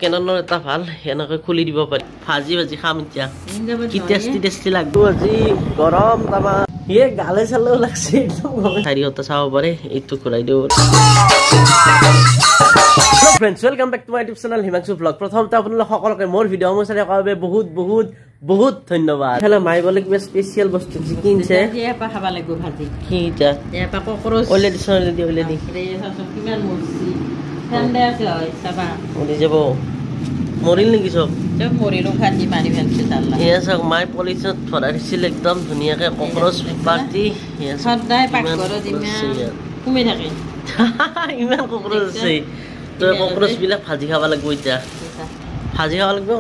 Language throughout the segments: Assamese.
কেননৰ এটা ভাল এনেকৈ খুলি দিব পাৰি ভাজি ভাজি খাম এতিয়া কি টেষ্টি লাগব আজি গৰম তামা এ গালে চালো লাগছে একদম চাৰিটা চাব পাৰে এইটো খুলাই দিও Hello friends, welcome back to my YouTube channel Himanshu Vlog. প্ৰথমতে আপোনালোক সকলোকে মোৰ ভিডিও মই চাই কৰাৰ বাবে বহুত ধন্যবাদ। হেলা মাই বলে কিবা স্পেশাল বস্তু যি কিনছে এপা খাবা লাগিব ভাজি কি এটা এপা ককৰচ অলৰেডি সৰলে দি অলৰেডি কিমান মৰছি ঠাণ্ডা আছে হয় চাবা ওলি যাব মৰিল নেকি সব মৰিলো ভাজি মাৰি ফেলছে তাল্লা এয়া সব মাই পলিচত ফৰা দিছিল একদম ধুনিয়াকে ককৰচ পাৰ্টি এয়া সদায় পাকঘৰত ইমান কুমে থাকে ইমান ককৰচ আছে তো ককৰচ বিলা ভাজি খাবা লাগিব এতিয়া ভাজি খাবা লাগিব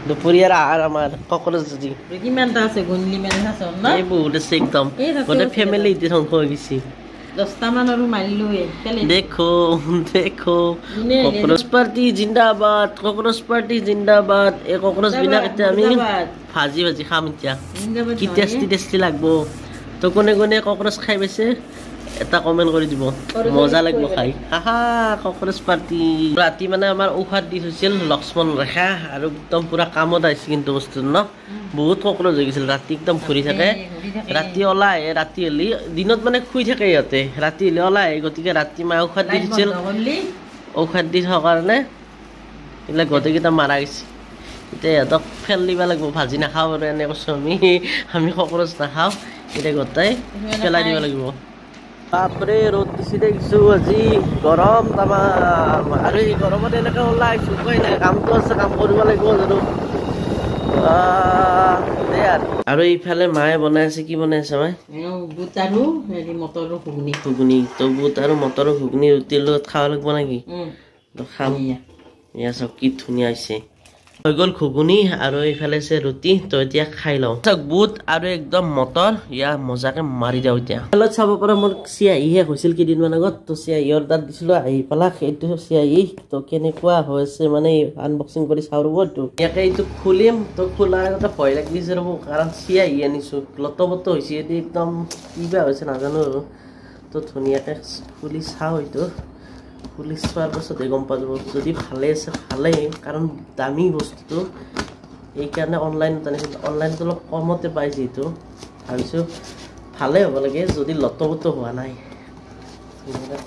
দুপৰীয়াৰ আহাৰ আমাৰ ককৰচ ভাজি কিমানটা আছে গুণলি মেলে আছে না এই বহুত আছে একদম গোটে ফ্যামিলি ইতে ধ্বংস হৈ গৈছে 10টা মান আৰু মাৰিলোৱে দেখো ককৰচ পাৰ্টি জিন্দাবাদ ককৰচ পাৰ্টি জিন্দাবাদ এই ককৰচ বিনা কেতে আমি ভাজি খাম এতিয়া কি টেষ্টি লাগব তো কোনে ককৰচ খাই পাইছে এটা কমেন্ট কৰি দিব মজা লাগিব খাই হাহা ককৰচ পাৰ্টি ৰাতি মানে আমাৰ ঔষধ দি থৈছিল লক্ষ্মণ ৰেখা আৰু একদম পুৰা কামত আহিছে কিন্তু বস্তু ন বহুত ককৰচ হৈ গৈছিল ৰাতি একদম ঘূৰি থাকে ৰাতি ওলাই ৰাতি হলি দিনত মানে শুই থাকে ইয়াতে ৰাতি হলি ওলাই গতিকে ৰাতি মা ঔষধ দি থৈছিল ঔষধ দি থকাৰ কাৰণে এইবিলাক গোটেইকেইটা মাৰা গৈছে এতিয়া ইহঁতক ফেল দিব লাগিব ভাজি নাখাওঁ আৰু এনে কৈছোঁ আমি ককৰচ নাখাওঁ এতিয়া গোটাই পেলাই দিব লাগিব বাপৰে ৰ'দ দিছে দেখিছো আজি গৰম তামাম আৰু এই গৰমত এনেকে ওলাইছো উপায় নাই কামটো আছে কাম কৰিব লাগিব জানো আৰু এইফালে মায়ে বনাই আছে কি বনাই আছে মায়ে বুট আৰু মটৰৰ ঘুগুনি তো বুট আৰু মটৰৰ ঘুগুনি ৰুটিৰ লগত খাব লাগিব নেকি খাম এয়া চব কি ধুনীয়া হৈছে হৈ গ'ল ঘুগুনি আৰু এইফালে আছে ৰুটি তো এতিয়া খাই লওঁ বুট আৰু একদম মটৰ ইয়া মজাকে মাৰি দিওঁ এতিয়া খেলত চাব পৰা মোৰ চিয়াহী শেষ হৈছিল কেইদিনমান আগত তো চিয়াহী অৰ্ডাৰ দিছিলোঁ আহি পেলা সেইটো চিয়াহী তো কেনেকুৱা হৈছে মানে আনবক্সিং কৰি চাওঁ ৰ'ব তো ইয়াকে এইটো খুলিম তো খোলাৰ আগতে ভয় লাগিছে ৰ'ব কাৰণ চিয়াহী আনিছোঁ লতবত হৈছে এইটো একদম কিবা হৈছে নাজানো আৰু তো ধুনীয়াকে খুলি চাওঁ এইটো পুলিচ চোৱাৰ পাছতে গম পাব যদি ভালে আছে ভালেই কাৰণ দামী বস্তুটো এইকাৰণে অনলাইনত আনিছোঁ অনলাইনত অলপ কমতে পাই যিহেতু ভাবিছোঁ ভালে হ'ব লাগে যদি লতবত হোৱা নাই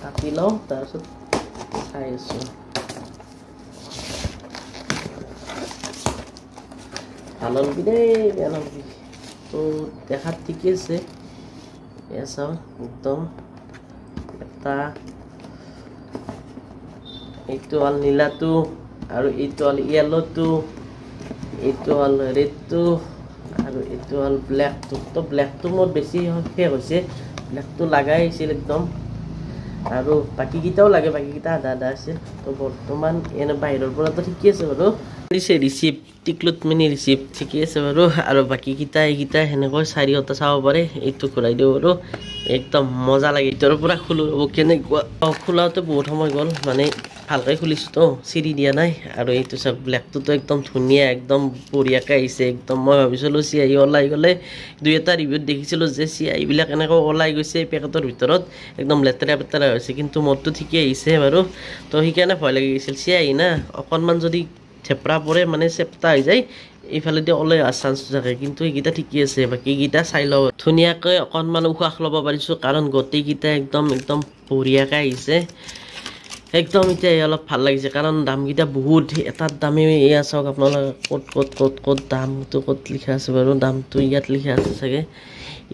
কাটি লওঁ তাৰপিছত চাই আছোঁ ভাল হ'লবি দেই বেয়া নহ'বি তো দেখাত ঠিকে আছে এয়া চাওঁ একদম এটা এইটো হ'ল নীলাটো আৰু এইটো হ'ল য়েলোটো এইটো হ'ল ৰেডটো আৰু এইটো হ'ল ব্লেকটো তো ব্লেকটো মোৰ বেছি শেষ হৈছে ব্লেকটো লাগাই আহিছিল একদম আৰু বাকীকেইটাও লাগে বাকীকেইটা আধা আছে তো বৰ্তমান এনে বাহিৰৰ পৰাতো ঠিকে আছে বাৰু দিছে ৰিচিপ্ট টিকলুট মিনি ৰিচিপ্ট ঠিকে আছে বাৰু আৰু বাকীকেইটা এইকেইটা সেনেকৈ 4টা চাব পাৰে এইটো ঘূৰাই দিওঁ বাৰু একদম মজা লাগে ভিতৰৰ পৰা খোলো কেনেকুৱা খোলাওতে বহুত সময় গ'ল মানে ভালকৈ খুলিছোঁ তো চিৰি দিয়া নাই আৰু এইটো চব ব্লেকটোতো একদম ধুনীয়া একদম বঢ়িয়াকৈ আহিছে একদম মই ভাবিছিলোঁ চিয়াহী ওলাই গ'লে 2-এটা ৰিভিউত দেখিছিলোঁ যে চিয়াহীবিলাক এনেকৈ ওলাই গৈছে পেকেটৰ ভিতৰত একদম লেতেৰা হৈছে কিন্তু মোৰটো ঠিকেই আহিছে বাৰু তো সেইকাৰণে ভয় লাগি গৈছিল চিয়াহী না অকণমান যদি থেপৰা পৰে মানে চেপ্টা হৈ যায় এইফালেদি ওলাই অহাৰ চান্সটো থাকে কিন্তু এইকেইটা ঠিকেই আছে বাকীকেইটা চাই লওঁ ধুনীয়াকৈ অকণমান উশাহ ল'ব পাৰিছোঁ কাৰণ গোটেইকেইটা একদম বঢ়িয়াকৈ আহিছে একদম এতিয়া অলপ ভাল লাগিছে কাৰণ দামকেইটা বহুত এটাৰ দামে এয়া চাওক আপোনালোকে ক'ত দামটো ক'ত লিখা আছে বাৰু দামটো ইয়াত লিখা আছে চাগে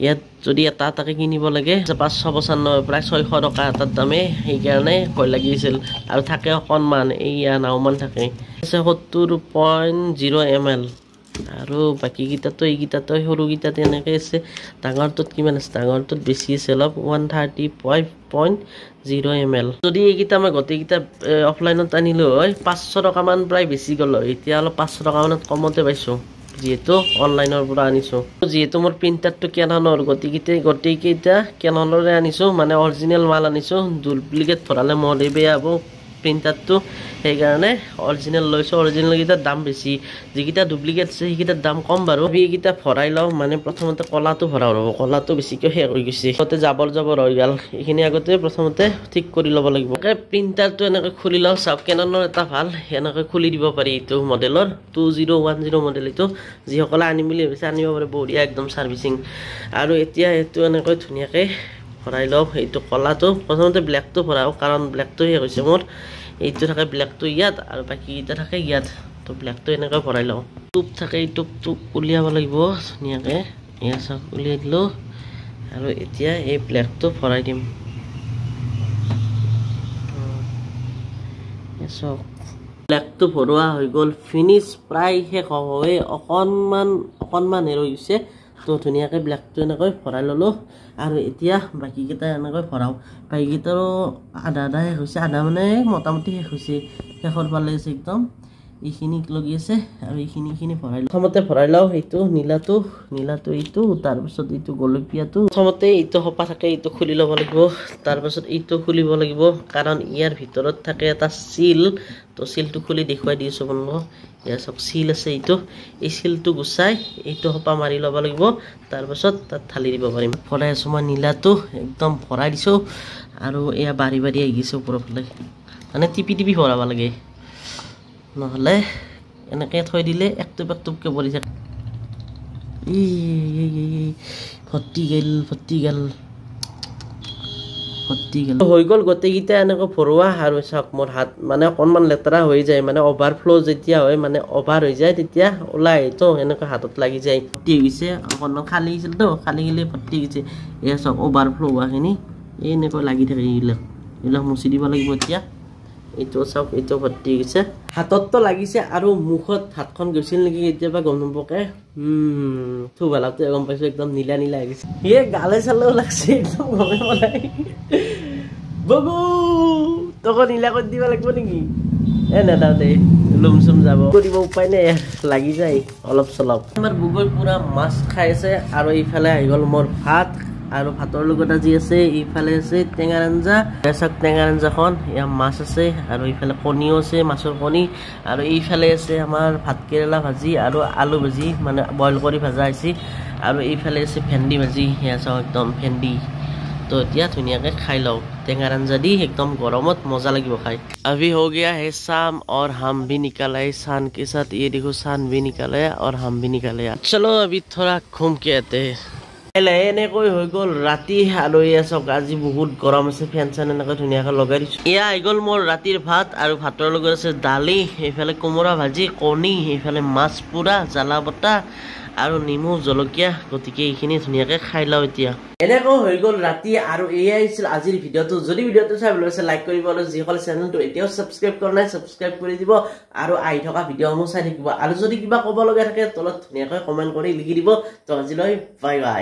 ইয়াত যদি এটাকে কিনিব লাগে 595 প্ৰায় 600 টকা এটাৰ দামে সেইকাৰণে ভয় লাগিছিল আৰু থাকে অকণমান এইয়া নাওমান থাকে 70.0 ml আৰু বাকীকেইটাতো এইকেইটাতো সৰুকেইটাত এনেকৈ আছে ডাঙৰটোত কিমান আছে ডাঙৰটোত বেছি আছে অলপ 135.0 ml যদি এইকেইটা মই গোটেইকেইটা অফলাইনত আনিলোঁ হয় 500 টকামান প্ৰায় বেছি গ'ল হয় এতিয়া অলপ 500 টকামানত কমতে পাইছোঁ যেহেতু অনলাইনৰ পৰা আনিছোঁ যেহেতু মোৰ প্ৰিণ্টাৰটো কেননৰ গোটেইকেইটা কেননৰে আনিছোঁ মানে অৰিজিনেল মাল আনিছোঁ ডুপ্লিকেট ভৰালে মৰে বেয়া হ'ব প্ৰিণ্টাৰটো সেইকাৰণে অৰিজিনেল লৈছোঁ অৰিজিনেলকেইটাৰ দাম বেছি যিকেইটা ডুপ্লিকেট আছে সেইকেইটাৰ দাম কম বাৰু এইকেইটা ভৰাই লওঁ মানে প্ৰথমতে কলাটো ভৰাও ৰ'ব কলাটো বেছিকৈ শেষ হৈ গৈছে আগতে জাবৰ হৈ গ'ল এইখিনি আগতে প্ৰথমতে ঠিক কৰি ল'ব লাগিব প্ৰিণ্টাৰটো এনেকৈ খুলি লওঁ চাওক কেননৰ এটা ভাল এনেকৈ খুলি দিব পাৰি এইটো মডেলৰ 2010 মডেল এইটো যিসকলে আনিম বুলি ভাবিছে আনিব পাৰে বঢ়িয়া একদম চাৰ্ভিচিং আৰু এতিয়া এইটো এনেকৈ ধুনীয়াকৈ ভৰাই লওঁ এইটো কলাটো প্ৰথমতে ব্লেকটো ভৰাও কাৰণ ব্লেকটো শেষ হৈছে মোৰ এইটো থাকে ব্লেকটো ইয়াত আৰু বাকীকেইটা থাকে ইয়াত তো ব্লেকটো এনেকৈ ভৰাই লওঁ টুপ থাকে এই টুপটো উলিয়াব লাগিব ধুনীয়াকৈ এয়া চাওক উলিয়াই দিলোঁ আৰু এতিয়া এই ব্লেকটো ভৰাই দিম চাওক ব্লেকটো ভৰোৱা হৈ গ'ল ফিনিছ প্ৰায় শেষ হৈ অকণমান ৰৈ গৈছে তো ধুনীয়াকৈ ব্লেকটো এনেকৈ ভৰাই ল'লোঁ আৰু এতিয়া বাকীকেইটা এনেকৈ ভৰাওঁ বাকীকেইটাৰো আধা শেষ হৈছে আধা মানে মোটামুটি শেষ হৈছে শেষৰ ফালে আছে একদম এইখিনি লগি আছে আৰু এইখিনি ভৰাই লওঁ প্ৰথমতে ভৰাই লওঁ এইটো নীলাটো এইটো তাৰপিছত এইটো গোলপীয়াটো প্ৰথমতে এইটো সোপা থাকে এইটো খুলি ল'ব লাগিব তাৰপিছত এইটো খুলিব লাগিব কাৰণ ইয়াৰ ভিতৰত থাকে এটা চিল তো চিলটো খুলি দেখুৱাই দিছোঁ বন্ধু ইয়াৰ চাওক চিল আছে এইটো এই চিলটো গুচাই এইটো সোপা মাৰি ল'ব লাগিব তাৰপিছত তাত ঢালি দিব পাৰিম ভৰাই আছোঁ মই নীলাটো একদম ভৰাই দিছোঁ আৰু এয়া বাঢ়ি আহি গৈছে ওপৰৰ ফালে মানে টিপি ভৰাব লাগে নহ'লে এনেকৈ থৈ দিলে একটুপকৈ পৰি থাকে ভৰ্তি গেল হৈ গ'ল গোটেইকেইটা এনেকৈ ভৰোৱা আৰু চাওক মোৰ হাত মানে অকণমান লেতেৰা হৈ যায় মানে অভাৰফ্ল' যেতিয়া হয় মানে অভাৰ হৈ যায় তেতিয়া ওলাই তো এনেকৈ হাতত লাগি যায় ভৰ্তি হৈ গৈছে অকণমান খালী হৈছিল তো খালী গ'লে ভৰ্তি গৈছে এয়া চাওক অভাৰফ্ল' হোৱাখিনি এনেকৈ লাগি থাকে এইবিলাক মুচি দিব লাগিব এতিয়া এইটো চাওক এইটো ভৰ্তি গৈছে হাতততো লাগিছে আৰু মুখত হাতখন গৈছিল নেকি কেতিয়াবা গম নাপাকে থু ভালাটো গম পাইছোঁ একদম নীলা আহিছে ইয়ে গালে চালেও লাগছে একদম গমে পেলাই বগু তোক নীলা কৰি দিব লাগিব নেকি নেদাও দে লুম চুম যাব কৰিব উপায় নাই লাগি যায় অলপ চলপ আমাৰ বুগৈ পুৰা মাছ খাই আছে আৰু এইফালে আহি গ'ল মোৰ ভাত আৰু ভাতৰ লগত আজি আছে এইফালে আছে টেঙাৰ আঞ্জা টেঙাৰ আঞ্জাখন এয়া মাছ আছে আৰু এইফালে কণীও আছে মাছৰ কণী আৰু এইফালে আছে আমাৰ ভাত কেৰেলা ভাজি আৰু আলু ভাজি মানে বইল কৰি ভাজা হৈছে আৰু এইফালে আছে ভেন্দি ভাজি এয়া চাওঁ একদম ভেন্দি तो এতিয়া ধুনীয়াকৈ খাই লওঁ টেঙাৰ আঞ্জা দি एकदम गरमत मजा লাগিব खाई अभी हो गया है शाम और हम भी निकल आए शान के साथ ये देखो शान भी निकल आया और हम भी निकल आया चलो अभी थोड़ा घूम के आते हैं এনেকৈ হৈ গ'ল ৰাতি আৰু এয়া চাওক আজি বহুত গৰম আছে ফেন চেন এনেকৈ ধুনীয়াকৈ লগাই দিছোঁ এয়া আহি গ'ল মোৰ ৰাতিৰ ভাত আৰু ভাতৰ লগত আছে দালি এইফালে কোমোৰা ভাজি কণী এইফালে মাছ পোৰা জ্বালা বটা আৰু নিমু জলকীয়া গতিকে এইখিনি ধুনীয়াকৈ খাই লওঁ এতিয়া এনেকৈ হৈ গ'ল ৰাতি আৰু এয়াই আছিল আজিৰ ভিডিঅ'টো যদি ভিডিঅ'টো চাই ভাল লাগিছে লাইক কৰিব আৰু যিসকলে চেনেলটো এতিয়াও ছাবস্ক্ৰাইব কৰা নাই ছাবস্ক্ৰাইব কৰি দিব আৰু আহি থকা ভিডিঅ'সমূহ চাই থাকিব আৰু যদি কিবা ক'ব লগা থাকে তলত ধুনীয়াকৈ কমেণ্ট কৰি লিখি দিব তো আজিলৈ বাই বাই